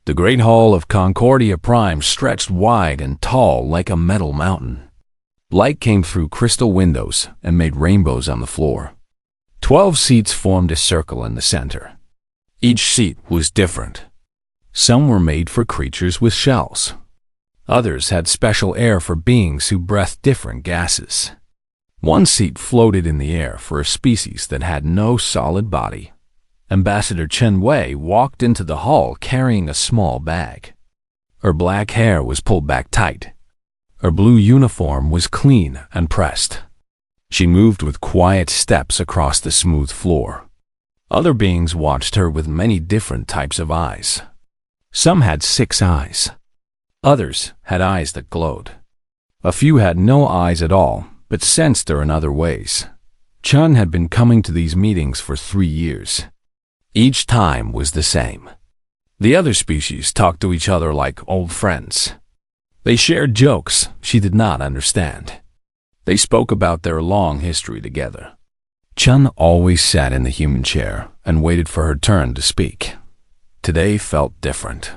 The great hall of Concordia Prime stretched wide and tall like a metal mountain. Light came through crystal windows and made rainbows on the floor. 12 seats formed a circle in the center. Each seat was different. Some were made for creatures with shells. Others had special air for beings who breathed different gases. One seat floated in the air for a species that had no solid body. Ambassador Chen Wei walked into the hall carrying a small bag. Her black hair was pulled back tight. Her blue uniform was clean and pressed. She moved with quiet steps across the smooth floor. Other beings watched her with many different types of eyes. Some had 6 eyes. Others had eyes that glowed. A few had no eyes at all, but sensed her in other ways. Chun had been coming to these meetings for 3 years. Each time was the same. The other species talked to each other like old friends. They shared jokes she did not understand. They spoke about their long history together. Chun always sat in the human chair and waited for her turn to speak. Today felt different.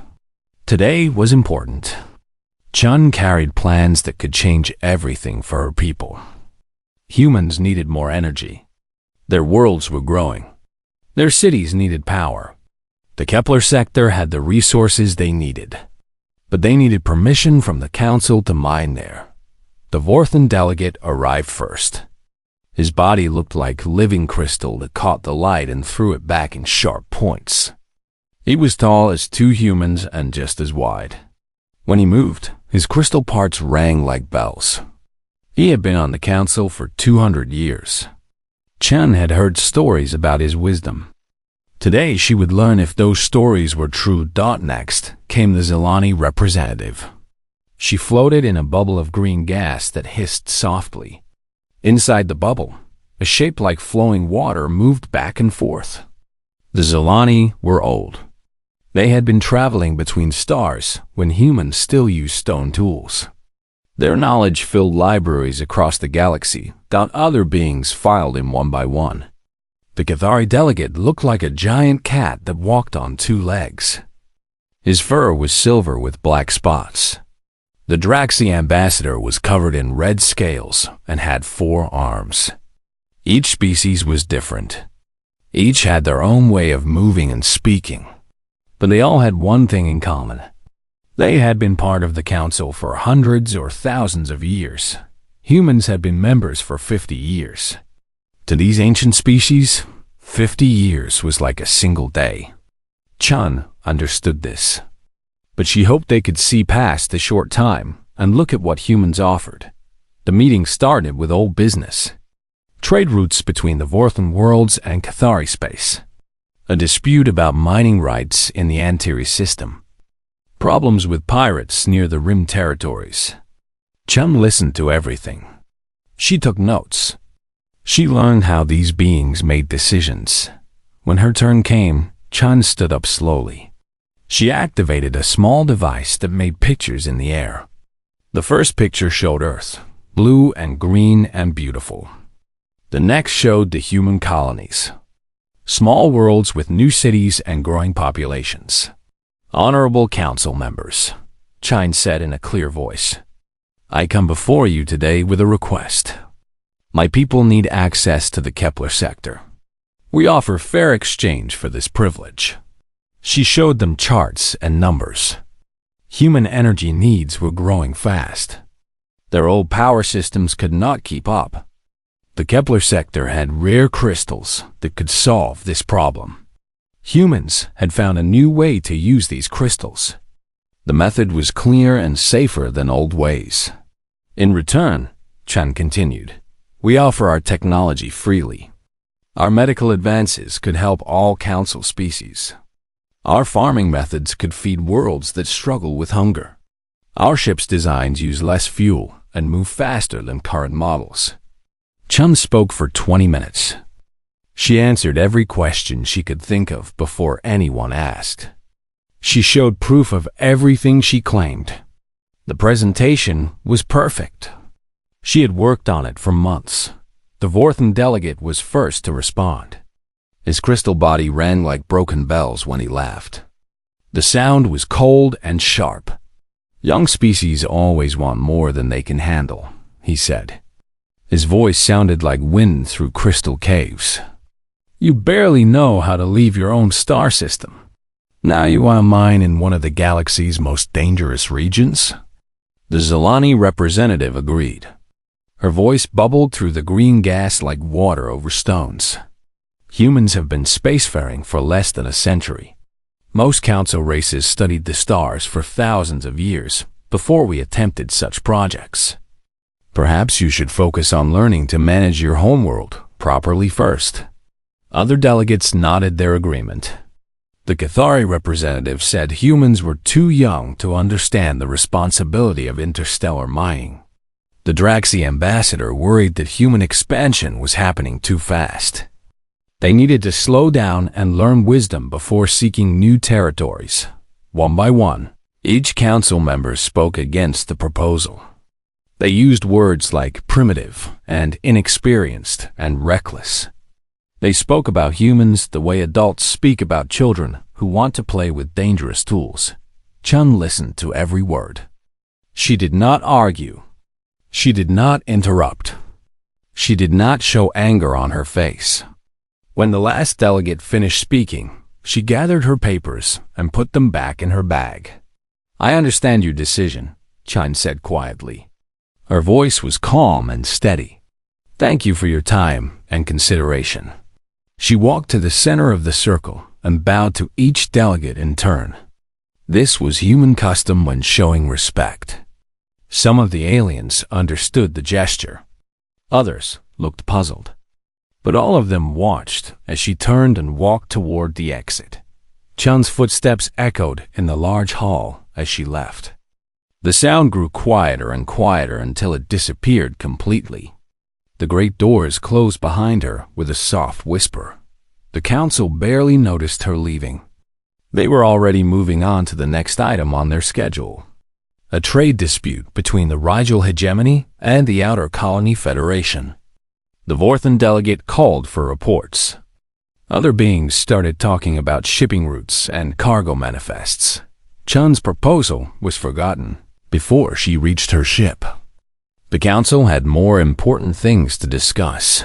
Today was important. Chun carried plans that could change everything for her people. Humans needed more energy. Their worlds were growing. Their cities needed power. The Kepler sector had the resources they needed. But they needed permission from the council to mine there. The Vorthan delegate arrived first. His body looked like living crystal that caught the light and threw it back in sharp points. He was tall as 2 humans and just as wide. When he moved, his crystal parts rang like bells. He had been on the council for 200 years. Chen had heard stories about his wisdom. Today she would learn if those stories were true. Next came the Zelani representative. She floated in a bubble of green gas that hissed softly. Inside the bubble, a shape like flowing water moved back and forth. The Zelani were old. They had been traveling between stars when humans still used stone tools. Their knowledge filled libraries across the galaxy that other beings filed in one by one. The Cathari delegate looked like a giant cat that walked on 2 legs. His fur was silver with black spots. The Draxi ambassador was covered in red scales and had 4 arms. Each species was different. Each had their own way of moving and speaking. But they all had one thing in common. They had been part of the council for hundreds or thousands of years. Humans had been members for 50 years. To these ancient species, 50 years was like a single day. Chun understood this. But she hoped they could see past the short time and look at what humans offered. The meeting started with old business. Trade routes between the Vorthan worlds and Cathari space. A dispute about mining rights in the Antiri system. Problems with pirates near the Rim territories. Chun listened to everything. She took notes. She learned how these beings made decisions. When her turn came, Chun stood up slowly. She activated a small device that made pictures in the air. The first picture showed Earth, blue and green and beautiful. The next showed the human colonies. Small worlds with new cities and growing populations. Honorable council members, Chine said in a clear voice. I come before you today with a request. My people need access to the Kepler sector. We offer fair exchange for this privilege. She showed them charts and numbers. Human energy needs were growing fast. Their old power systems could not keep up. The Kepler sector had rare crystals that could solve this problem. Humans had found a new way to use these crystals. The method was cleaner and safer than old ways. In return, Chan continued, we offer our technology freely. Our medical advances could help all council species. Our farming methods could feed worlds that struggle with hunger. Our ship's designs use less fuel and move faster than current models. Chun spoke for 20 minutes. She answered every question she could think of before anyone asked. She showed proof of everything she claimed. The presentation was perfect. She had worked on it for months. The Vorthan delegate was first to respond. His crystal body rang like broken bells when he laughed. The sound was cold and sharp. "Young species always want more than they can handle," he said. His voice sounded like wind through crystal caves. "You barely know how to leave your own star system. Now you want to mine in one of the galaxy's most dangerous regions?" The Zolani representative agreed. Her voice bubbled through the green gas like water over stones. "Humans have been spacefaring for less than a century. Most council races studied the stars for thousands of years before we attempted such projects. Perhaps you should focus on learning to manage your homeworld properly first." Other delegates nodded their agreement. The Cathari representative said humans were too young to understand the responsibility of interstellar mining. The Draxi ambassador worried that human expansion was happening too fast. They needed to slow down and learn wisdom before seeking new territories. One by one, each council member spoke against the proposal. They used words like primitive and inexperienced and reckless. They spoke about humans the way adults speak about children who want to play with dangerous tools. Chun listened to every word. She did not argue. She did not interrupt. She did not show anger on her face. When the last delegate finished speaking, she gathered her papers and put them back in her bag. "I understand your decision," Chun said quietly. Her voice was calm and steady. "Thank you for your time and consideration." She walked to the center of the circle and bowed to each delegate in turn. This was human custom when showing respect. Some of the aliens understood the gesture. Others looked puzzled. But all of them watched as she turned and walked toward the exit. Chun's footsteps echoed in the large hall as she left. The sound grew quieter and quieter until it disappeared completely. The great doors closed behind her with a soft whisper. The council barely noticed her leaving. They were already moving on to the next item on their schedule: a trade dispute between the Rigel hegemony and the Outer Colony Federation. The Vorthan delegate called for reports. Other beings started talking about shipping routes and cargo manifests. Chun's proposal was forgotten before she reached her ship. The council had more important things to discuss.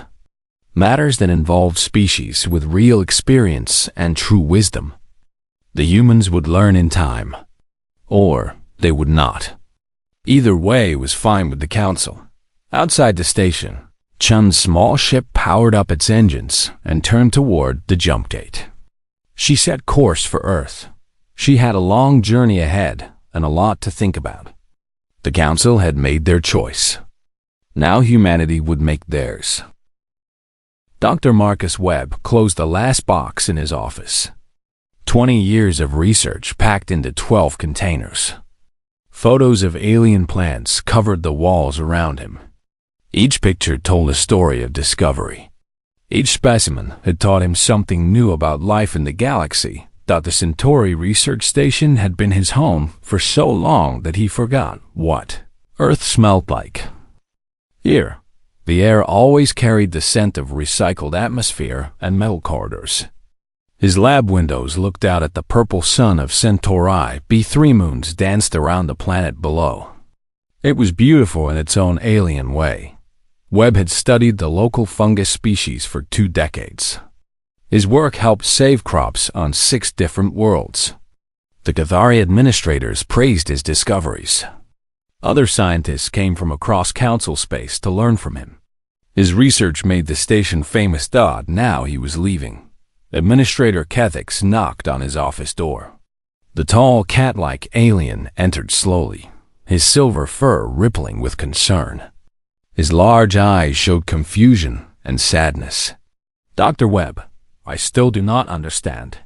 Matters that involved species with real experience and true wisdom. The humans would learn in time, or they would not. Either way was fine with the council. Outside the station, Chun's small ship powered up its engines and turned toward the jump gate. She set course for Earth. She had a long journey ahead and a lot to think about. The council had made their choice. Now humanity would make theirs. Dr. Marcus Webb closed the last box in his office. 20 years of research packed into 12 containers. Photos of alien plants covered the walls around him. Each picture told a story of discovery. Each specimen had taught him something new about life in the galaxy. The Centauri research station had been his home for so long that he forgot what Earth smelled like. Here, the air always carried the scent of recycled atmosphere and metal corridors. His lab windows looked out at the purple sun of Centauri. B3 moons danced around the planet below. It was beautiful in its own alien way. Webb had studied the local fungus species for 2 decades. His work helped save crops on 6 different worlds. The Cathari administrators praised his discoveries. Other scientists came from across council space to learn from him. His research made the station famous. Now he was leaving. Administrator Kethix knocked on his office door. The tall, cat-like alien entered slowly, his silver fur rippling with concern. His large eyes showed confusion and sadness. "Dr. Webb, I still do not understand,"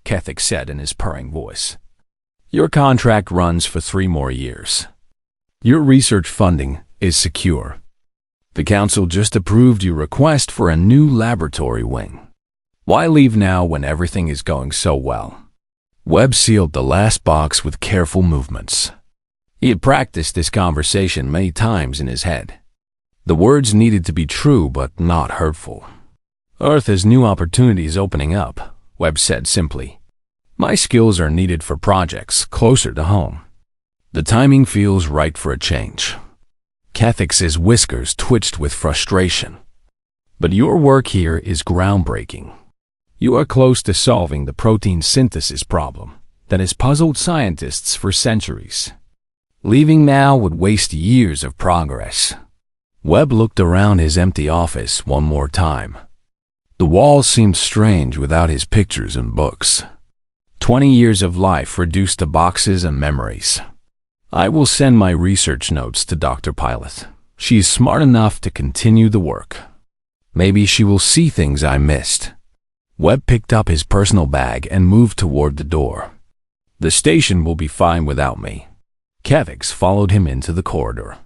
Kethix said in his purring voice. "Your contract runs for 3 more years. Your research funding is secure. The council just approved your request for a new laboratory wing. Why leave now when everything is going so well?" Webb sealed the last box with careful movements. He had practiced this conversation many times in his head. The words needed to be true but not hurtful. "Earth has new opportunities opening up," Webb said simply. My skills are needed for projects closer to home. The timing feels right for a change. Kethix's whiskers twitched with frustration. But your work here is groundbreaking. You are close to solving the protein synthesis problem that has puzzled scientists for centuries. Leaving now would waste years of progress. Webb looked around his empty office one more time. The walls seemed strange without his pictures and books. 20 years of life reduced to boxes and memories. I will send my research notes to Dr. Pilot. She is smart enough to continue the work. Maybe she will see things I missed. Webb picked up his personal bag and moved toward the door. The station will be fine without me. Kethix followed him into the corridor.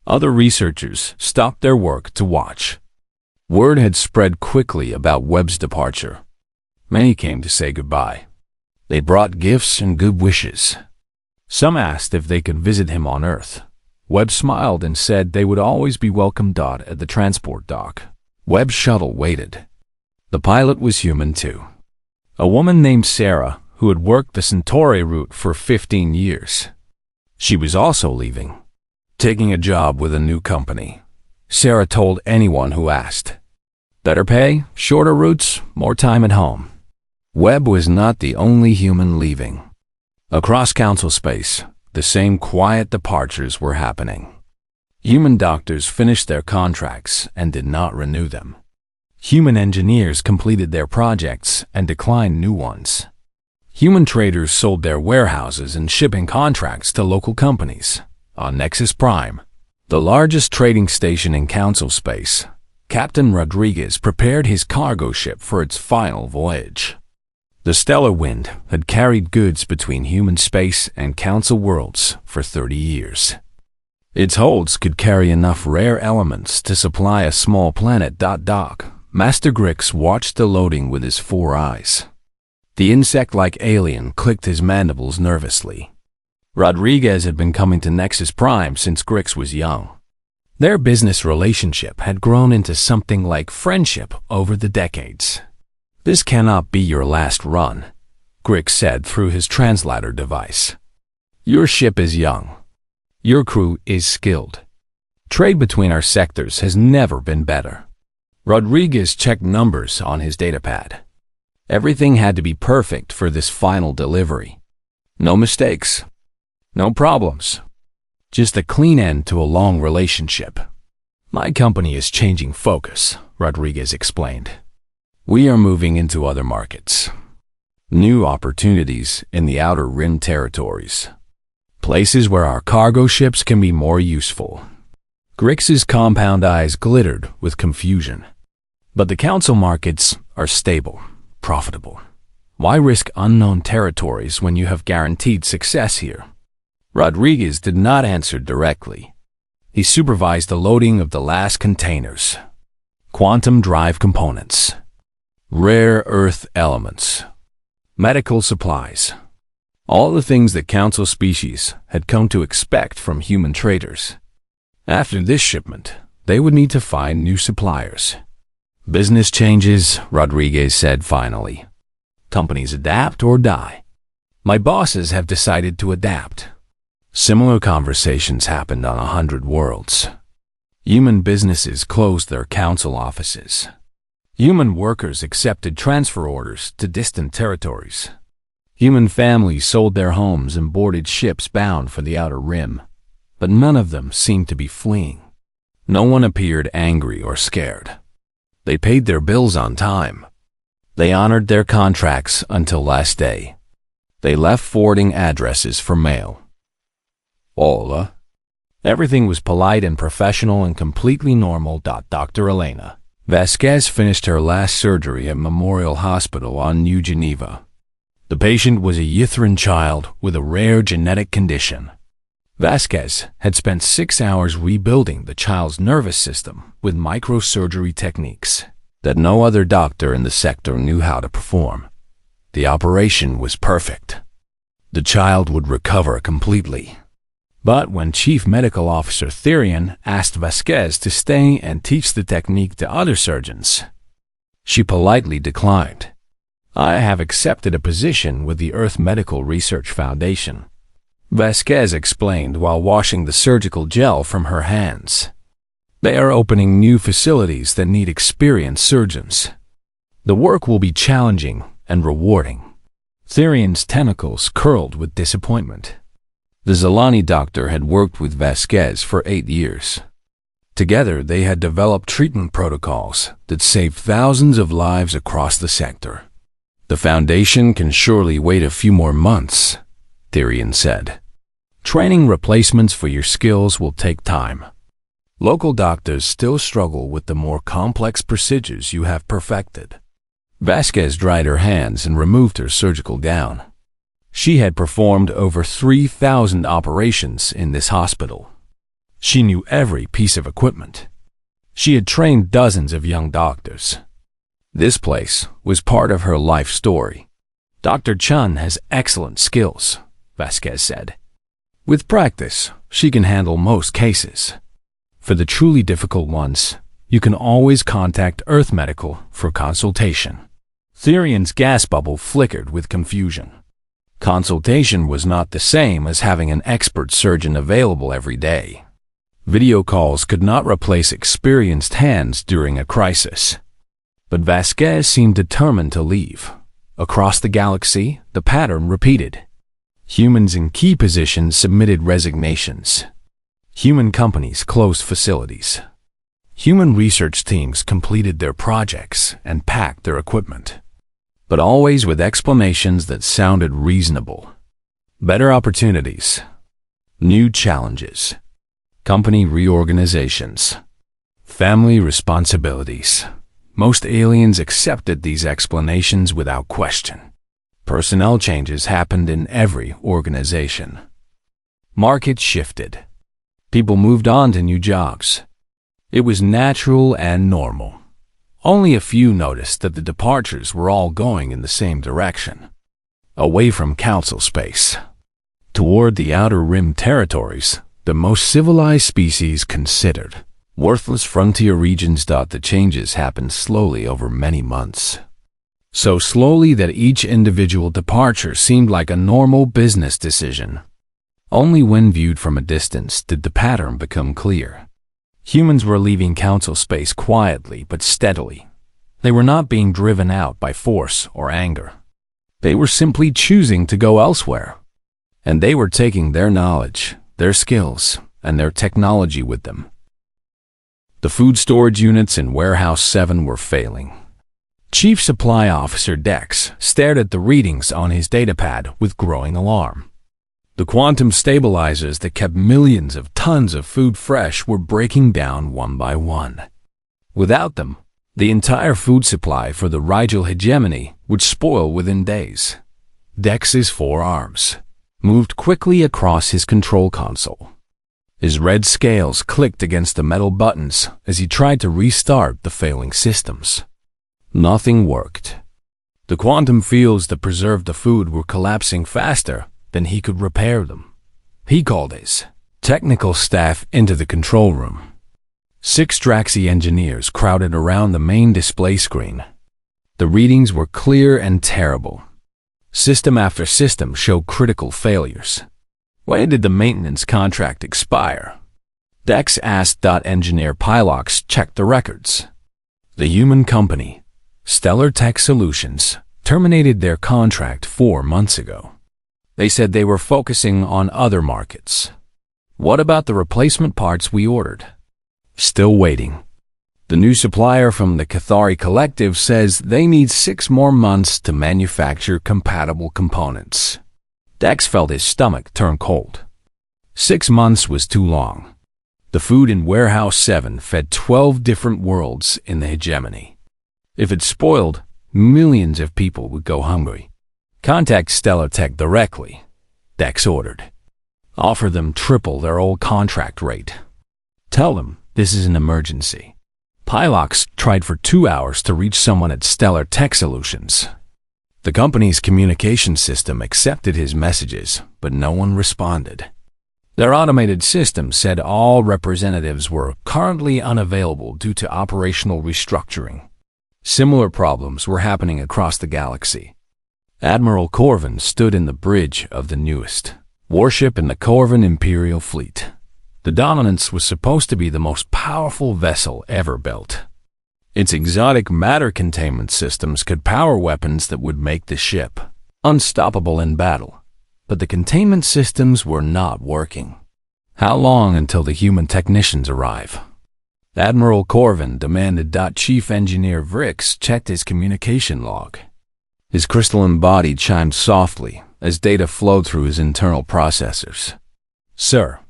Other researchers stopped their work to watch. Word had spread quickly about Webb's departure. Many came to say goodbye. They brought gifts and good wishes. Some asked if they could visit him on Earth. Webb smiled and said they would always be welcomed at the transport dock. Webb's shuttle waited. The pilot was human too. A woman named Sarah, who had worked the Centauri route for 15 years. She was also leaving, taking a job with a new company. Sarah told anyone who asked. Better pay, shorter routes, more time at home. Webb was not the only human leaving. Across Council space, the same quiet departures were happening. Human doctors finished their contracts and did not renew them. Human engineers completed their projects and declined new ones. Human traders sold their warehouses and shipping contracts to local companies. On Nexus Prime, the largest trading station in Council space, Captain Rodriguez prepared his cargo ship for its final voyage. The stellar wind had carried goods between human space and Council worlds for 30 years. Its holds could carry enough rare elements to supply a small planet. Dock. Master Grix watched the loading with his 4 eyes. The insect-like alien clicked his mandibles nervously. Rodriguez had been coming to Nexus Prime since Grix was young. Their business relationship had grown into something like friendship over the decades. This cannot be your last run, Grix said through his translator device. Your ship is young. Your crew is skilled. Trade between our sectors has never been better. Rodriguez checked numbers on his datapad. Everything had to be perfect for this final delivery. No mistakes. No problems. Just a clean end to a long relationship. My company is changing focus, Rodriguez explained. We are moving into other markets. New opportunities in the Outer Rim territories. Places where our cargo ships can be more useful. Grix's compound eyes glittered with confusion. But the Council markets are stable, profitable. Why risk unknown territories when you have guaranteed success here? Rodriguez did not answer directly. He supervised the loading of the last containers. Quantum drive components. Rare earth elements. Medical supplies. All the things that Council species had come to expect from human traders. After this shipment, they would need to find new suppliers. Business changes, Rodriguez said finally. Companies adapt or die. My bosses have decided to adapt. Similar conversations happened on 100 worlds. Human businesses closed their Council offices. Human workers accepted transfer orders to distant territories. Human families sold their homes and boarded ships bound for the Outer Rim, but none of them seemed to be fleeing. No one appeared angry or scared. They paid their bills on time. They honored their contracts until last day. They left forwarding addresses for mail. Hola. Everything was polite and professional and completely normal. Dr. Elena Vasquez finished her last surgery at Memorial Hospital on New Geneva. The patient was a Ythran child with a rare genetic condition. Vasquez had spent 6 hours rebuilding the child's nervous system with microsurgery techniques that no other doctor in the sector knew how to perform. The operation was perfect. The child would recover completely. But when Chief Medical Officer Therian asked Vasquez to stay and teach the technique to other surgeons, she politely declined. I have accepted a position with the Earth Medical Research Foundation, Vasquez explained while washing the surgical gel from her hands. They are opening new facilities that need experienced surgeons. The work will be challenging and rewarding. Therian's tentacles curled with disappointment. The Zalani doctor had worked with Vasquez for 8 years. Together, they had developed treatment protocols that saved thousands of lives across the sector. The Foundation can surely wait a few more months, Therian said. Training replacements for your skills will take time. Local doctors still struggle with the more complex procedures you have perfected. Vasquez dried her hands and removed her surgical gown. She had performed over 3,000 operations in this hospital. She knew every piece of equipment. She had trained dozens of young doctors. This place was part of her life story. Dr. Chun has excellent skills, Vasquez said. With practice, she can handle most cases. For the truly difficult ones, you can always contact Earth Medical for consultation. Therian's gas bubble flickered with confusion. Consultation was not the same as having an expert surgeon available every day. Video calls could not replace experienced hands during a crisis. But Vasquez seemed determined to leave. Across the galaxy, the pattern repeated. Humans in key positions submitted resignations. Human companies closed facilities. Human research teams completed their projects and packed their equipment, but always with explanations that sounded reasonable. Better opportunities, new challenges, company reorganizations, family responsibilities. Most aliens accepted these explanations without question. Personnel changes happened in every organization. Markets shifted. People moved on to new jobs. It was natural and normal. Only a few noticed that the departures were all going in the same direction, away from council space, toward the outer rim territories, the most civilized species considered. Worthless frontier regions. The changes happened slowly over many months. So slowly that each individual departure seemed like a normal business decision. Only when viewed from a distance did the pattern become clear. Humans were leaving council space quietly but steadily. They were not being driven out by force or anger. They were simply choosing to go elsewhere. And they were taking their knowledge, their skills, and their technology with them. The food storage units in Warehouse 7 were failing. Chief Supply Officer Dex stared at the readings on his datapad with growing alarm. The quantum stabilizers that kept millions of tons of food fresh were breaking down one by one. Without them, the entire food supply for the Rigel hegemony would spoil within days. Dex's forearms moved quickly across his control console. His red scales clicked against the metal buttons as he tried to restart the failing systems. Nothing worked. The quantum fields that preserved the food were collapsing faster than he could repair them. He called his technical staff into the control room. 6 Draxi engineers crowded around the main display screen. The readings were clear and terrible. System after system showed critical failures. When did the maintenance contract expire? Dex asked. Engineer Pylox checked the records. The human company, Stellar Tech Solutions, terminated their contract 4 months ago. They said they were focusing on other markets. What about the replacement parts we ordered? Still waiting. The new supplier from the Cathari Collective says they need 6 more months to manufacture compatible components. Dex felt his stomach turn cold. 6 months was too long. The food in Warehouse 7 fed 12 different worlds in the hegemony. If it spoiled, millions of people would go hungry. Contact Stellar Tech directly, Dex ordered. Offer them triple their old contract rate. Tell them this is an emergency. Pylox tried for 2 hours to reach someone at Stellar Tech Solutions. The company's communication system accepted his messages, but no one responded. Their automated system said all representatives were currently unavailable due to operational restructuring. Similar problems were happening across the galaxy. Admiral Corvin stood in the bridge of the newest warship in the Corvin Imperial Fleet. The Dominance was supposed to be the most powerful vessel ever built. Its exotic matter containment systems could power weapons that would make the ship unstoppable in battle. But the containment systems were not working. How long until the human technicians arrive? Admiral Corvin demanded. Chief Engineer Vrix checked his communication log. His crystalline body chimed softly as data flowed through his internal processors. Sir,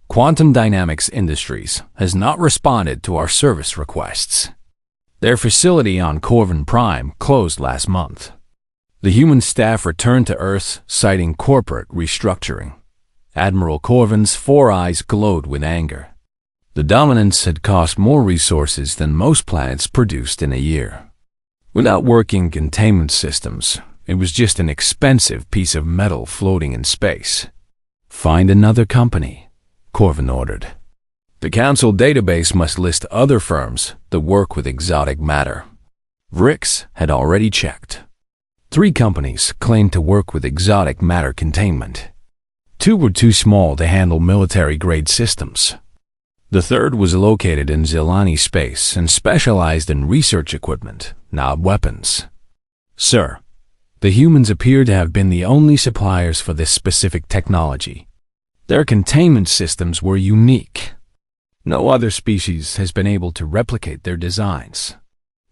Quantum Dynamics Industries has not responded to our service requests. Their facility on Corvin Prime closed last month. The human staff returned to Earth, citing corporate restructuring. Admiral Corvin's 4 eyes glowed with anger. The Dominance had cost more resources than most planets produced in a year. Without working containment systems, it was just an expensive piece of metal floating in space. Find another company, Corvin ordered. The Council database must list other firms that work with exotic matter. Vrix had already checked. 3 companies claimed to work with exotic matter containment. 2 were too small to handle military-grade systems. The third was located in Zilani space and specialized in research equipment, not weapons. Sir, the humans appear to have been the only suppliers for this specific technology. Their containment systems were unique. No other species has been able to replicate their designs.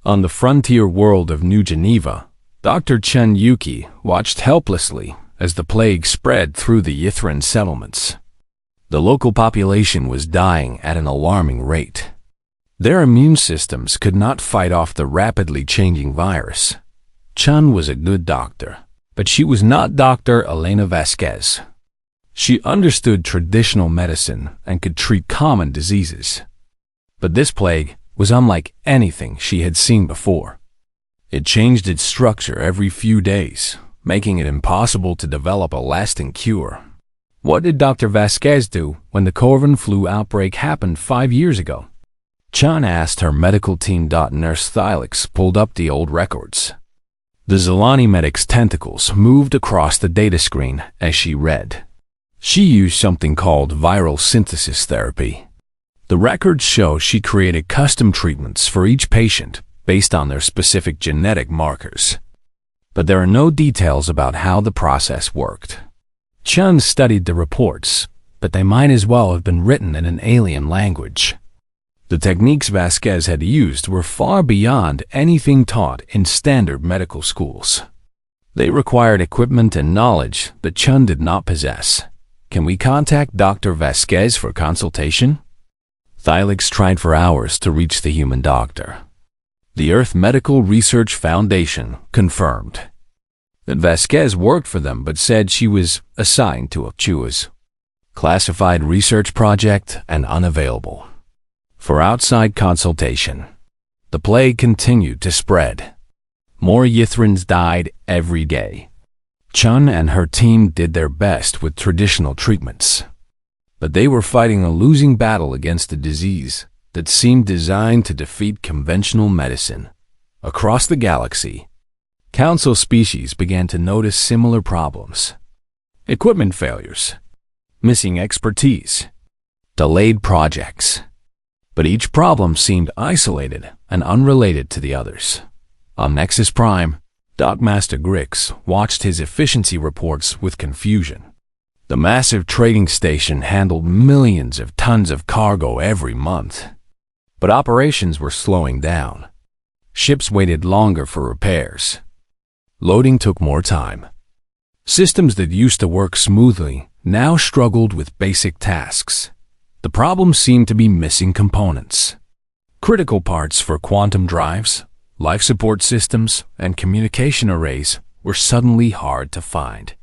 On the frontier world of New Geneva, Dr. Chen Yuki watched helplessly as the plague spread through the Yithrin settlements. The local population was dying at an alarming rate. Their immune systems could not fight off the rapidly changing virus. Chen was a good doctor, but she was not Dr. Elena Vasquez. She understood traditional medicine and could treat common diseases. But this plague was unlike anything she had seen before. It changed its structure every few days, making it impossible to develop a lasting cure. What did Dr. Vasquez do when the Corvin flu outbreak happened 5 years ago? Chan asked her medical team. Nurse Thylix pulled up the old records. The Zilani medic's tentacles moved across the data screen as she read. She used something called viral synthesis therapy. The records show she created custom treatments for each patient based on their specific genetic markers. But there are no details about how the process worked. Chun studied the reports, but they might as well have been written in an alien language. The techniques Vasquez had used were far beyond anything taught in standard medical schools. They required equipment and knowledge that Chun did not possess. Can we contact Dr. Vasquez for consultation? Thylix tried for hours to reach the human doctor. The Earth Medical Research Foundation confirmed that Vasquez worked for them but said she was assigned to a CHUA's classified research project and unavailable for outside consultation. The plague continued to spread. More Yithrins died every day. Chun and her team did their best with traditional treatments, but they were fighting a losing battle against a disease that seemed designed to defeat conventional medicine. Across the galaxy, Council species began to notice similar problems. Equipment failures, missing expertise, delayed projects. But each problem seemed isolated and unrelated to the others. On Nexus Prime, Dockmaster Grix watched his efficiency reports with confusion. The massive trading station handled millions of tons of cargo every month. But operations were slowing down. Ships waited longer for repairs. Loading took more time. Systems that used to work smoothly now struggled with basic tasks. The problem seemed to be missing components. Critical parts for quantum drives, life support systems, and communication arrays were suddenly hard to find.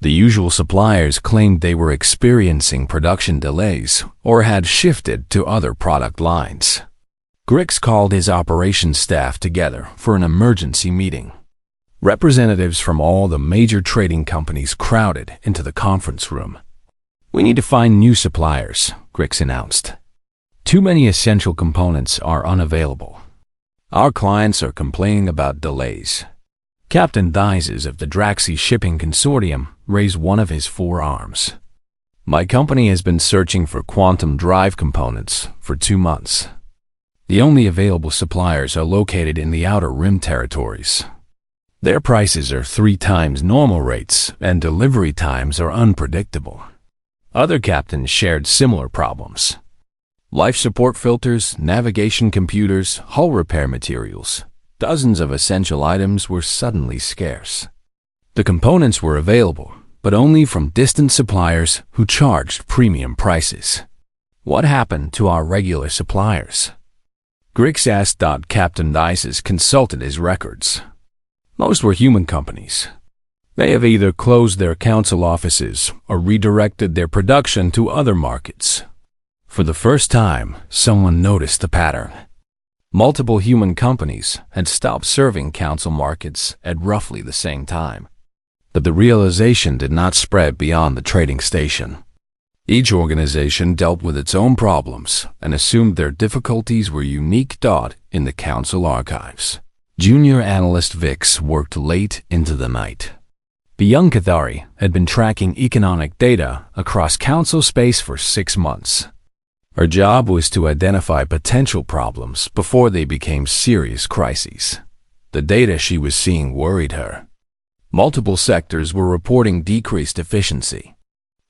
The usual suppliers claimed they were experiencing production delays or had shifted to other product lines. Grix called his operations staff together for an emergency meeting. Representatives from all the major trading companies crowded into the conference room. "We need to find new suppliers," Grix announced. "Too many essential components are unavailable." Our clients are complaining about delays. Captain Dizes of the Draxi Shipping Consortium raised one of his forearms. My company has been searching for quantum drive components for 2 months. The only available suppliers are located in the Outer Rim territories. Their prices are 3 times normal rates, and delivery times are unpredictable. Other captains shared similar problems. Life support filters, navigation computers, hull repair materials. Dozens of essential items were suddenly scarce. The components were available, but only from distant suppliers who charged premium prices. What happened to our regular suppliers? Grix asked. Captain Dizes consulted his records. Most were human companies. They have either closed their council offices or redirected their production to other markets. For the first time, someone noticed the pattern. Multiple human companies had stopped serving council markets at roughly the same time. But the realization did not spread beyond the trading station. Each organization dealt with its own problems and assumed their difficulties were unique. In the council archives, junior analyst Vix worked late into the night. The young Cathari had been tracking economic data across council space for 6 months. Her job was to identify potential problems before they became serious crises. The data she was seeing worried her. Multiple sectors were reporting decreased efficiency.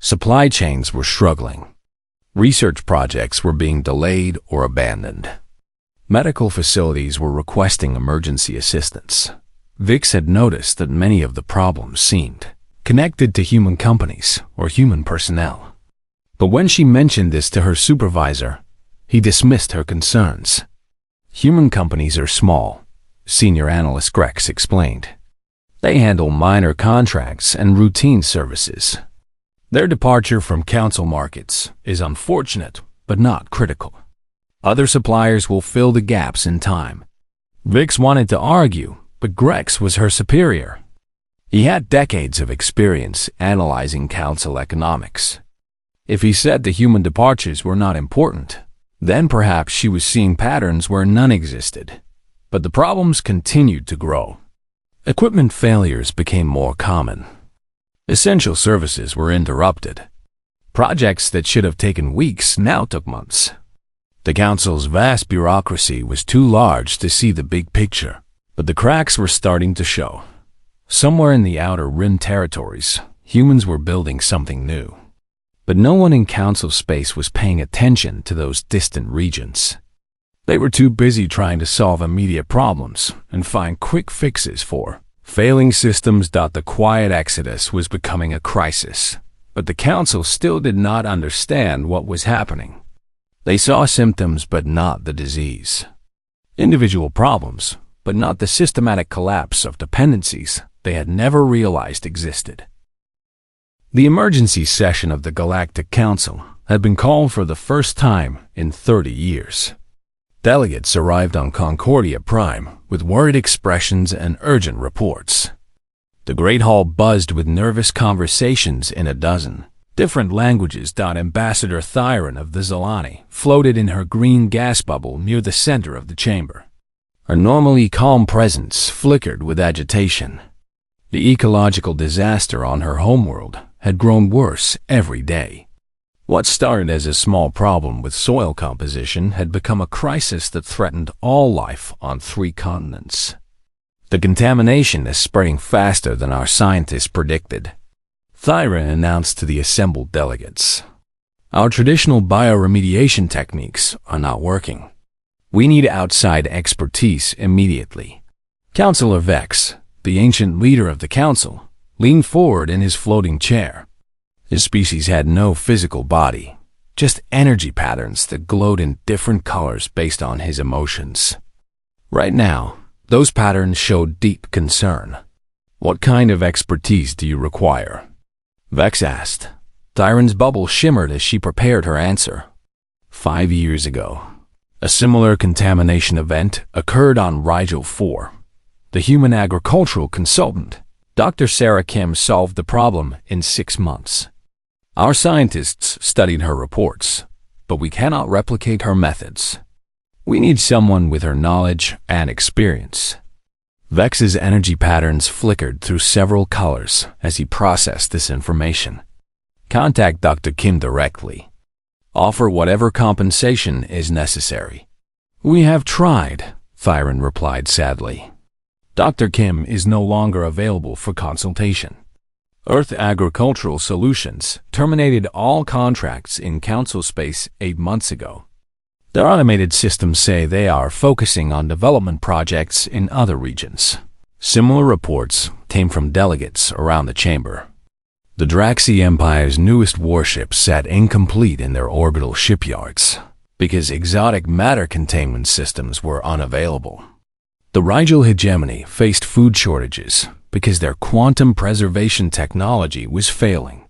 Supply chains were struggling. Research projects were being delayed or abandoned. Medical facilities were requesting emergency assistance. Vix had noticed that many of the problems seemed connected to human companies or human personnel. But when she mentioned this to her supervisor, he dismissed her concerns. Human companies are small, senior analyst Grex explained. They handle minor contracts and routine services. Their departure from council markets is unfortunate, but not critical. Other suppliers will fill the gaps in time. Vix wanted to argue, but Grex was her superior. He had decades of experience analyzing council economics. If he said the human departures were not important, then perhaps she was seeing patterns where none existed. But the problems continued to grow. Equipment failures became more common. Essential services were interrupted. Projects that should have taken weeks now took months. The council's vast bureaucracy was too large to see the big picture, but the cracks were starting to show. Somewhere in the Outer Rim territories, humans were building something new. But no one in council space was paying attention to those distant regions. They were too busy trying to solve immediate problems and find quick fixes for failing systems. The quiet exodus was becoming a crisis, but the council still did not understand what was happening. They saw symptoms but not the disease. Individual problems, but not the systematic collapse of dependencies they had never realized existed. The emergency session of the Galactic Council had been called for the first time in 30 years. Delegates arrived on Concordia Prime with worried expressions and urgent reports. The Great Hall buzzed with nervous conversations in a dozen different languages. Ambassador Thyron of the Zalani floated in her green gas bubble near the center of the chamber. Her normally calm presence flickered with agitation. The ecological disaster on her homeworld had grown worse every day. What started as a small problem with soil composition had become a crisis that threatened all life on 3 continents. The contamination is spreading faster than our scientists predicted. Thyra announced to the assembled delegates, "Our traditional bioremediation techniques are not working. We need outside expertise immediately." Councillor Vex, the ancient leader of the council, leaned forward in his floating chair. His species had no physical body, just energy patterns that glowed in different colors based on his emotions. Right now, those patterns showed deep concern. "What kind of expertise do you require?" Vex asked. Tyron's bubble shimmered as she prepared her answer. 5 years ago, a similar contamination event occurred on Rigel 4. The human agricultural consultant, Dr. Sarah Kim, solved the problem in 6 months. Our scientists studied her reports, but we cannot replicate her methods. We need someone with her knowledge and experience. Vex's energy patterns flickered through several colors as he processed this information. Contact Dr. Kim directly. Offer whatever compensation is necessary. We have tried, Thyron replied sadly. Dr. Kim is no longer available for consultation. Earth Agricultural Solutions terminated all contracts in Council space 8 months ago. Their automated systems say they are focusing on development projects in other regions. Similar reports came from delegates around the chamber. The Draxi Empire's newest warships sat incomplete in their orbital shipyards because exotic matter containment systems were unavailable. The Rigel hegemony faced food shortages because their quantum preservation technology was failing.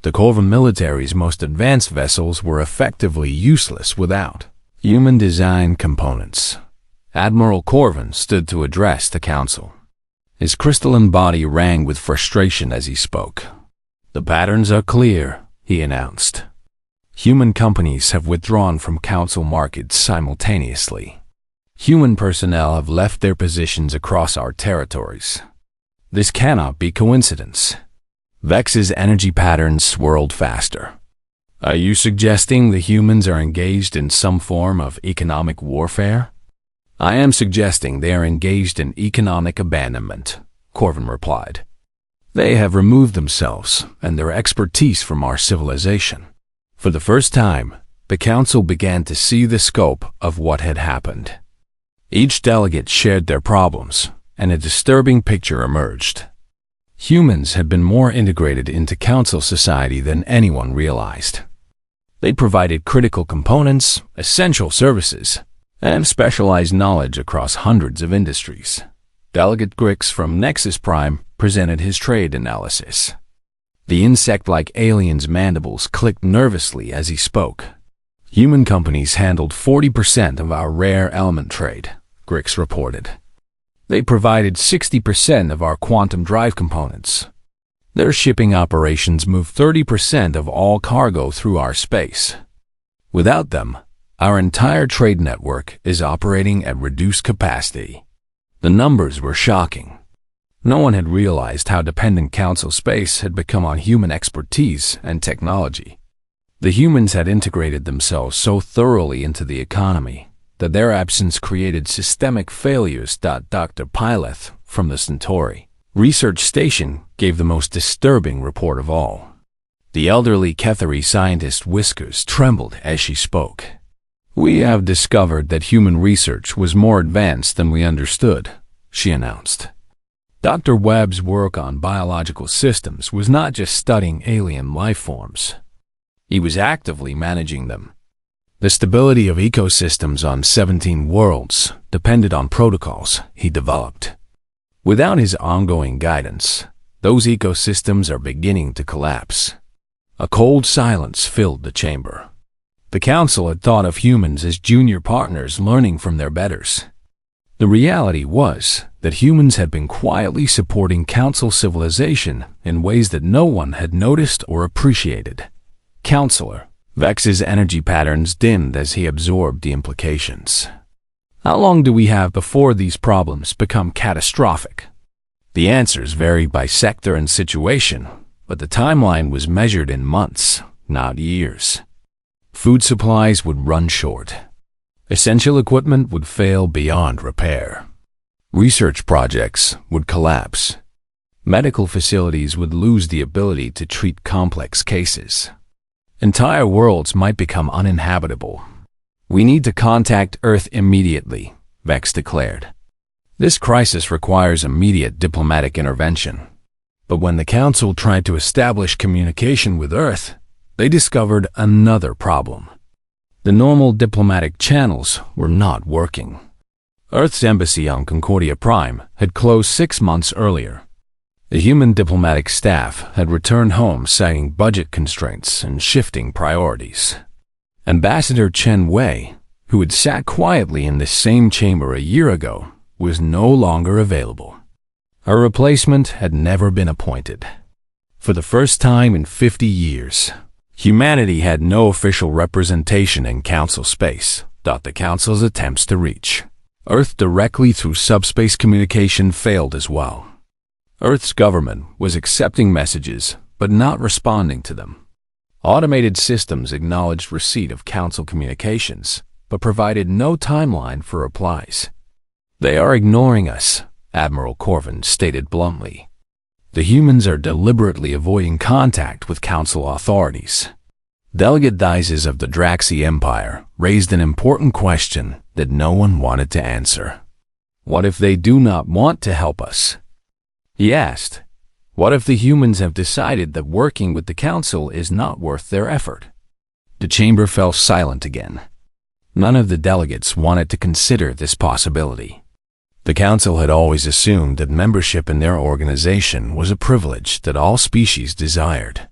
The Corvan military's most advanced vessels were effectively useless without human-designed components. Admiral Corvan stood to address the council. His crystalline body rang with frustration as he spoke. The patterns are clear, he announced. Human companies have withdrawn from council markets simultaneously. Human personnel have left their positions across our territories. This cannot be coincidence. Vex's energy patterns swirled faster. Are you suggesting the humans are engaged in some form of economic warfare? I am suggesting they are engaged in economic abandonment, Corvan replied. They have removed themselves and their expertise from our civilization. For the first time, the council began to see the scope of what had happened. Each delegate shared their problems, and a disturbing picture emerged. Humans had been more integrated into council society than anyone realized. They provided critical components, essential services, and specialized knowledge across hundreds of industries. Delegate Grix from Nexus Prime presented his trade analysis. The insect-like alien's mandibles clicked nervously as he spoke. Human companies handled 40% of our rare element trade, Grix reported. They provided 60% of our quantum drive components. Their shipping operations move 30% of all cargo through our space. Without them, our entire trade network is operating at reduced capacity. The numbers were shocking. No one had realized how dependent council space had become on human expertise and technology. The humans had integrated themselves so thoroughly into the economy that their absence created systemic failures. Dr. Pileth from the Centauri Research Station gave the most disturbing report of all. The elderly Kethari scientist whiskers trembled as she spoke. We have discovered that human research was more advanced than we understood, she announced. Dr. Webb's work on biological systems was not just studying alien life forms. He was actively managing them. The stability of ecosystems on 17 worlds depended on protocols he developed. Without his ongoing guidance, those ecosystems are beginning to collapse. A cold silence filled the chamber. The council had thought of humans as junior partners learning from their betters. The reality was that humans had been quietly supporting council civilization in ways that no one had noticed or appreciated. Counselor, Vex's energy patterns dimmed as he absorbed the implications. How long do we have before these problems become catastrophic? The answers varied by sector and situation, but the timeline was measured in months, not years. Food supplies would run short. Essential equipment would fail beyond repair. Research projects would collapse. Medical facilities would lose the ability to treat complex cases. Entire worlds might become uninhabitable. We need to contact Earth immediately, Vex declared. This crisis requires immediate diplomatic intervention. But when the Council tried to establish communication with Earth, they discovered another problem. The normal diplomatic channels were not working. Earth's embassy on Concordia Prime had closed 6 months earlier. The human diplomatic staff had returned home citing budget constraints and shifting priorities. Ambassador Chen Wei, who had sat quietly in this same chamber a year ago, was no longer available. Her replacement had never been appointed. For the first time in 50 years, humanity had no official representation in Council space, The Council's attempts to reach Earth directly through subspace communication failed as well. Earth's government was accepting messages, but not responding to them. Automated systems acknowledged receipt of Council communications, but provided no timeline for replies. "They are ignoring us," Admiral Corvin stated bluntly. "The humans are deliberately avoiding contact with Council authorities." Delegate Dizes of the Draxi Empire raised an important question that no one wanted to answer. "What if they do not want to help us?" He asked. "What if the humans have decided that working with the Council is not worth their effort?" The chamber fell silent again. None of the delegates wanted to consider this possibility. The Council had always assumed that membership in their organization was a privilege that all species desired.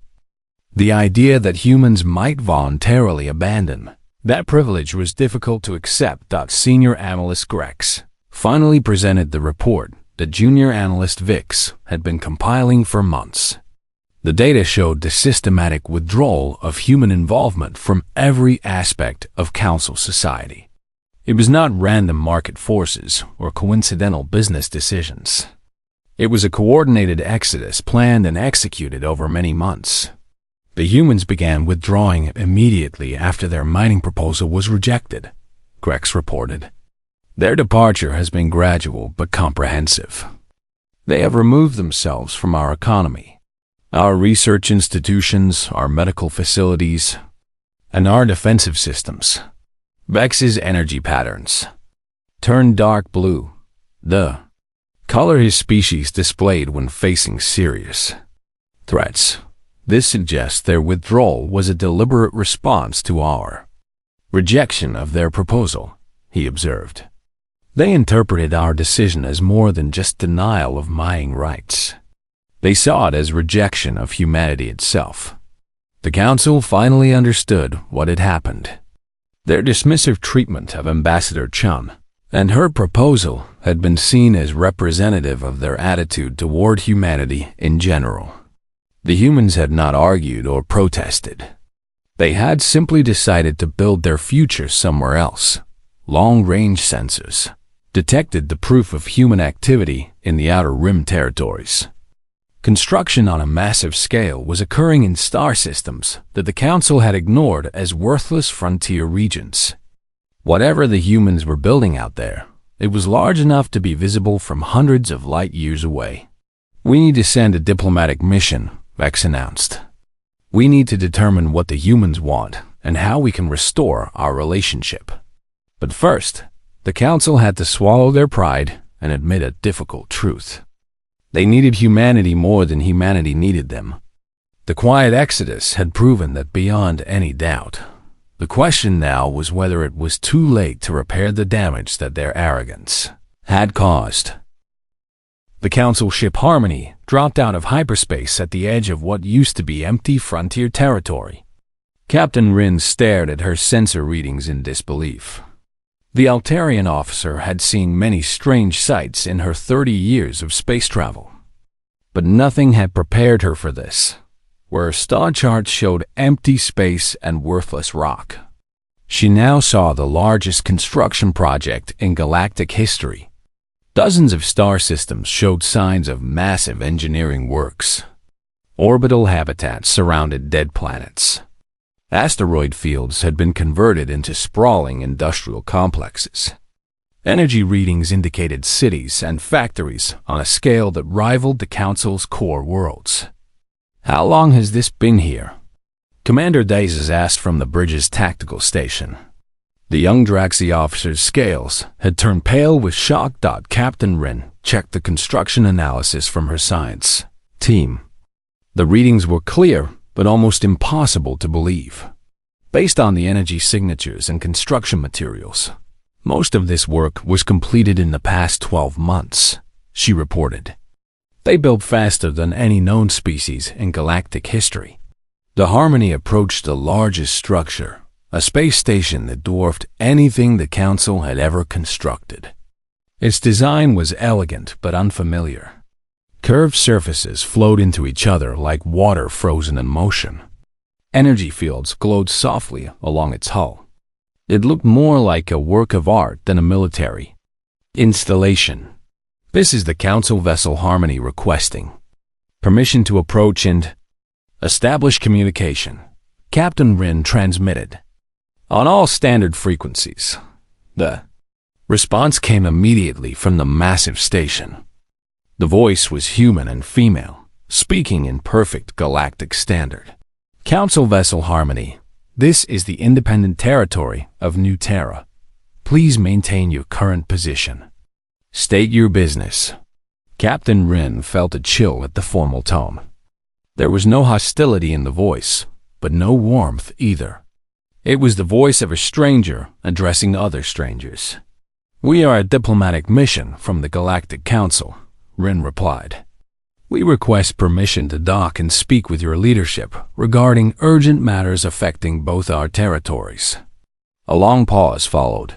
The idea that humans might voluntarily abandon that privilege was difficult to accept. Senior Analyst Grex finally presented the report that Junior Analyst Vix had been compiling for months. The data showed the systematic withdrawal of human involvement from every aspect of Council society. It was not random market forces or coincidental business decisions. It was a coordinated exodus planned and executed over many months. The humans began withdrawing immediately after their mining proposal was rejected, Grex reported. Their departure has been gradual but comprehensive. They have removed themselves from our economy, our research institutions, our medical facilities, and our defensive systems. Vex's energy patterns turned dark blue, the color his species displayed when facing serious threats. This suggests their withdrawal was a deliberate response to our rejection of their proposal, he observed. They interpreted our decision as more than just denial of mining rights. They saw it as rejection of humanity itself. The Council finally understood what had happened. Their dismissive treatment of Ambassador Chun and her proposal had been seen as representative of their attitude toward humanity in general. The humans had not argued or protested. They had simply decided to build their future somewhere else. Long-range sensors detected the proof of human activity in the Outer Rim territories. Construction on a massive scale was occurring in star systems that the Council had ignored as worthless frontier regions. Whatever the humans were building out there, it was large enough to be visible from hundreds of light years away. "We need to send a diplomatic mission," Vex announced. "We need to determine what the humans want and how we can restore our relationship." But first, the Council had to swallow their pride and admit a difficult truth. They needed humanity more than humanity needed them. The quiet exodus had proven that beyond any doubt. The question now was whether it was too late to repair the damage that their arrogance had caused. The Council ship Harmony dropped out of hyperspace at the edge of what used to be empty frontier territory. Captain Rin stared at her sensor readings in disbelief. The Altarian officer had seen many strange sights in her 30 years of space travel. But nothing had prepared her for this, where her star charts showed empty space and worthless rock. She now saw the largest construction project in galactic history. Dozens of star systems showed signs of massive engineering works. Orbital habitats surrounded dead planets. Asteroid fields had been converted into sprawling industrial complexes. Energy readings indicated cities and factories on a scale that rivaled the Council's core worlds. "How long has this been here?" Commander Dazes asked from the bridge's tactical station. The young Draxi officer's scales had turned pale with shock. Captain Rin checked the construction analysis from her science team. The readings were clear, but almost impossible to believe. Based on the energy signatures and construction materials, most of this work was completed in the past 12 months, she reported. They built faster than any known species in galactic history. The Harmony approached the largest structure, a space station that dwarfed anything the Council had ever constructed. Its design was elegant but unfamiliar. Curved surfaces flowed into each other like water frozen in motion. Energy fields glowed softly along its hull. It looked more like a work of art than a military installation. "This is the Council vessel Harmony requesting permission to approach and establish communication," Captain Rin transmitted. On all standard frequencies, the response came immediately from the massive station. The voice was human and female, speaking in perfect galactic standard. "Council vessel Harmony, this is the independent territory of New Terra. Please maintain your current position. State your business." Captain Rin felt a chill at the formal tone. There was no hostility in the voice, but no warmth either. It was the voice of a stranger addressing other strangers. "We are a diplomatic mission from the Galactic Council," Rin replied. "We request permission to dock and speak with your leadership regarding urgent matters affecting both our territories." A long pause followed.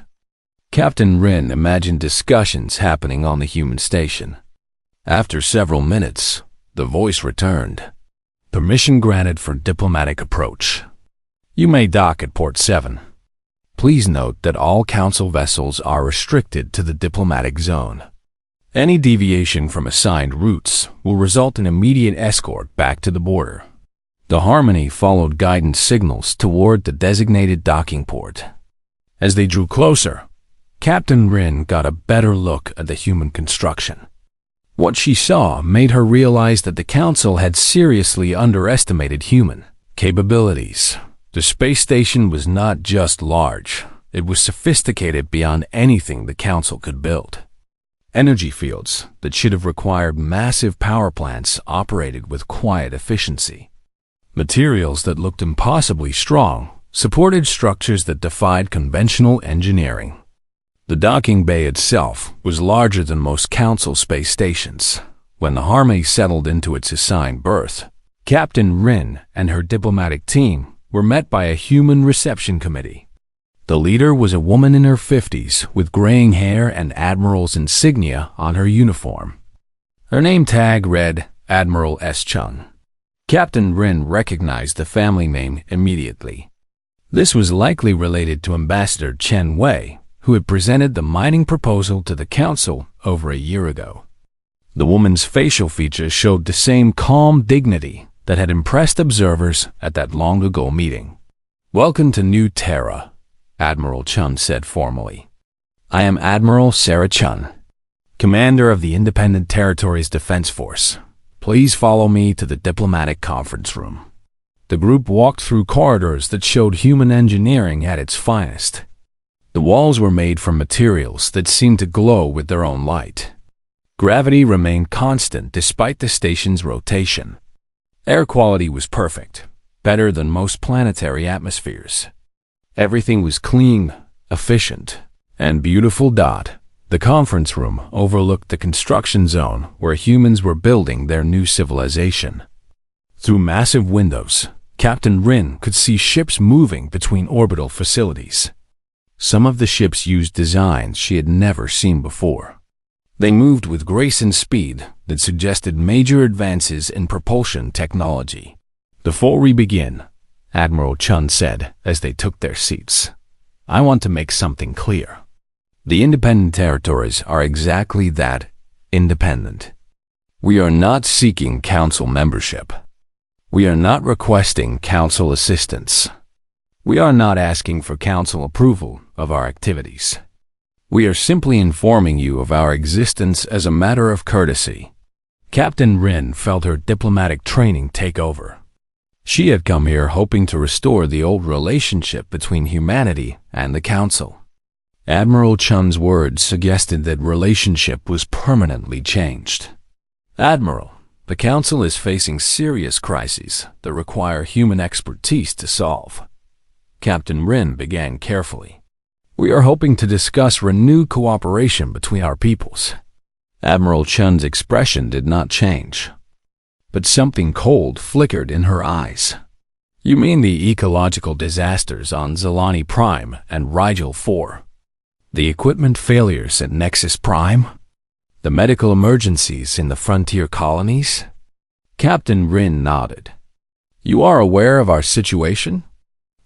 Captain Rin imagined discussions happening on the human station. After several minutes, the voice returned. "Permission granted for diplomatic approach. You may dock at Port 7. Please note that all Council vessels are restricted to the diplomatic zone. Any deviation from assigned routes will result in immediate escort back to the border." The Harmony followed guidance signals toward the designated docking port. As they drew closer, Captain Rin got a better look at the human construction. What she saw made her realize that the Council had seriously underestimated human capabilities. The space station was not just large, it was sophisticated beyond anything the Council could build. Energy fields that should have required massive power plants operated with quiet efficiency. Materials that looked impossibly strong supported structures that defied conventional engineering. The docking bay itself was larger than most Council space stations. When the Harmony settled into its assigned berth, Captain Rin and her diplomatic team were met by a human reception committee. The leader was a woman in her 50s with graying hair and Admiral's insignia on her uniform. Her name tag read Admiral S. Chung. Captain Rin recognized the family name immediately. This was likely related to Ambassador Chen Wei, who had presented the mining proposal to the Council over a year ago. The woman's facial features showed the same calm dignity that had impressed observers at that long-ago meeting. "Welcome to New Terra," Admiral Chun said formally. "I am Admiral Sarah Chun, Commander of the Independent Territories Defense Force. Please follow me to the diplomatic conference room." The group walked through corridors that showed human engineering at its finest. The walls were made from materials that seemed to glow with their own light. Gravity remained constant despite the station's rotation. Air quality was perfect, better than most planetary atmospheres. Everything was clean, efficient, and beautiful. The conference room overlooked the construction zone where humans were building their new civilization. Through massive windows, Captain Rin could see ships moving between orbital facilities. Some of the ships used designs she had never seen before. They moved with grace and speed that suggested major advances in propulsion technology. "Before we begin," Admiral Chun said as they took their seats, "I want to make something clear. The independent territories are exactly that, independent. We are not seeking Council membership. We are not requesting Council assistance. We are not asking for Council approval of our activities. We are simply informing you of our existence as a matter of courtesy." Captain Rin felt her diplomatic training take over. She had come here hoping to restore the old relationship between humanity and the Council. Admiral Chun's words suggested that relationship was permanently changed. "Admiral, the Council is facing serious crises that require human expertise to solve." Captain Rin began carefully. "We are hoping to discuss renewed cooperation between our peoples." Admiral Chun's expression did not change, but something cold flickered in her eyes. "You mean the ecological disasters on Zelani Prime and Rigel 4? The equipment failures at Nexus Prime? The medical emergencies in the frontier colonies?" Captain Rin nodded. "You are aware of our situation?"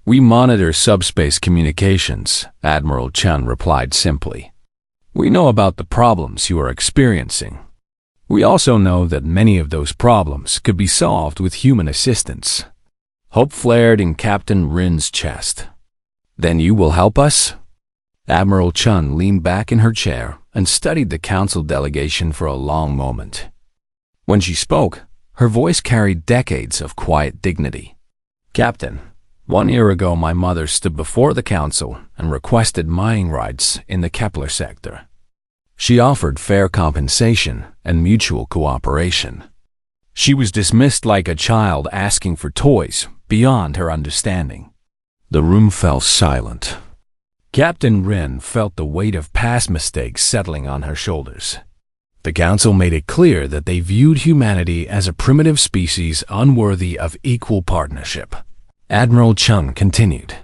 We monitor subspace communications, Admiral Chun replied simply. We know about the problems you are experiencing. We also know that many of those problems could be solved with human assistance. Hope flared in Captain Rin's chest. Then you will help us? Admiral Chun leaned back in her chair and studied the council delegation for a long moment. When she spoke, her voice carried decades of quiet dignity. Captain, 1 year ago my mother stood before the council and requested mining rights in the Kepler sector. She offered fair compensation and mutual cooperation. She was dismissed like a child asking for toys beyond her understanding. The room fell silent. Captain Rin felt the weight of past mistakes settling on her shoulders. The council made it clear that they viewed humanity as a primitive species unworthy of equal partnership. Admiral Chun continued.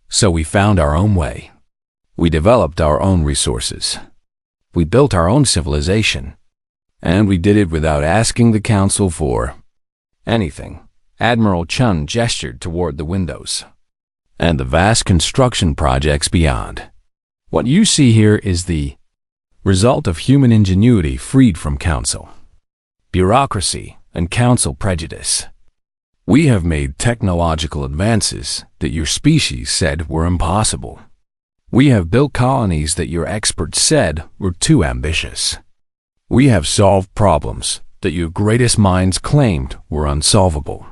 So we found our own way. We developed our own resources. We built our own civilization. And we did it without asking the council for anything. Admiral Chun gestured toward the windows and the vast construction projects beyond. What you see here is the result of human ingenuity freed from council, bureaucracy, and council prejudice. We have made technological advances that your species said were impossible. We have built colonies that your experts said were too ambitious. We have solved problems that your greatest minds claimed were unsolvable.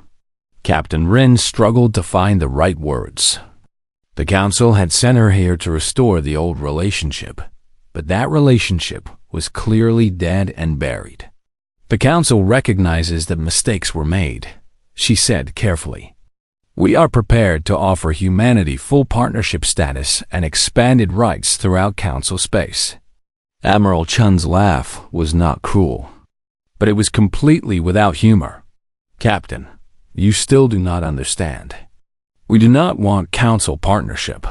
Captain Rin struggled to find the right words. The council had sent her here to restore the old relationship, but that relationship was clearly dead and buried. The council recognizes that mistakes were made, she said carefully. We are prepared to offer humanity full partnership status and expanded rights throughout council space. Admiral Chun's laugh was not cruel, but it was completely without humor. Captain, you still do not understand. We do not want council partnership.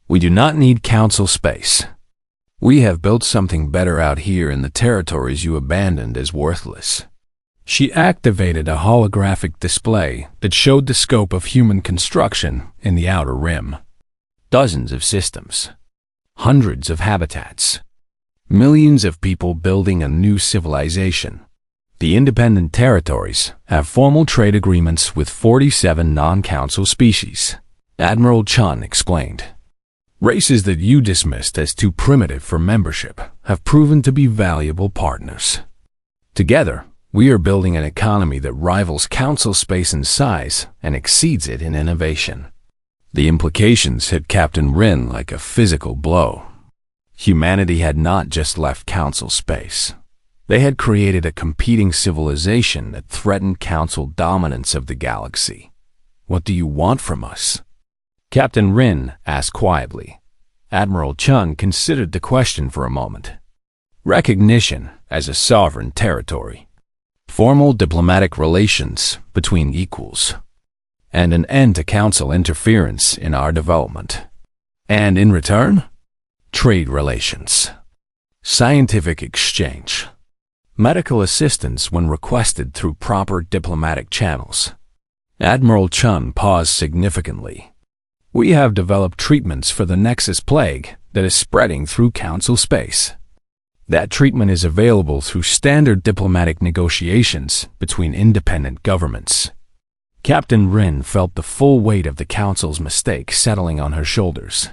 We do not need council space. We have built something better out here in the territories you abandoned as worthless. She activated a holographic display that showed the scope of human construction in the outer rim. Dozens of systems, hundreds of habitats, millions of people building a new civilization. The independent territories have formal trade agreements with 47 non-council species, Admiral Chun explained. Races that you dismissed as too primitive for membership have proven to be valuable partners. Together, we are building an economy that rivals council space in size and exceeds it in innovation. The implications hit Captain Rin like a physical blow. Humanity had not just left council space. They had created a competing civilization that threatened council dominance of the galaxy. What do you want from us? Captain Rin asked quietly. Admiral Chun considered the question for a moment. Recognition as a sovereign territory, formal diplomatic relations between equals, and an end to council interference in our development. And in return, trade relations, scientific exchange, medical assistance when requested through proper diplomatic channels. Admiral Chun paused significantly. We have developed treatments for the Nexus plague that is spreading through council space. That treatment is available through standard diplomatic negotiations between independent governments. Captain Rin felt the full weight of the council's mistake settling on her shoulders.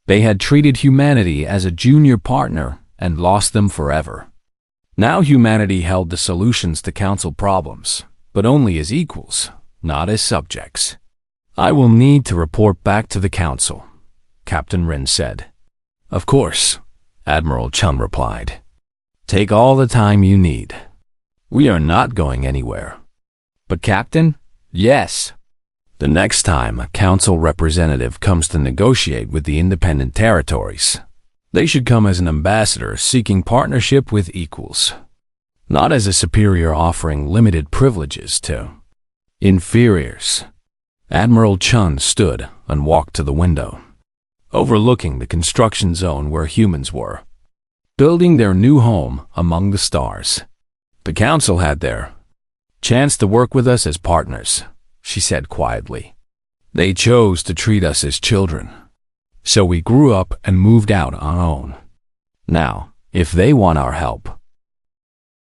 They had treated humanity as a junior partner and lost them forever. Now humanity held the solutions to council problems, but only as equals, not as subjects. I will need to report back to the council, Captain Rin said. Of course, Admiral Chun replied. Take all the time you need. We are not going anywhere. But Captain? Yes. The next time a council representative comes to negotiate with the independent territories, they should come as an ambassador seeking partnership with equals, not as a superior offering limited privileges to inferiors. Admiral Chun stood and walked to the window, overlooking the construction zone where humans were, building their new home among the stars. The council had their chance to work with us as partners, she said quietly. They chose to treat us as children. So we grew up and moved out on our own. Now, if they want our help,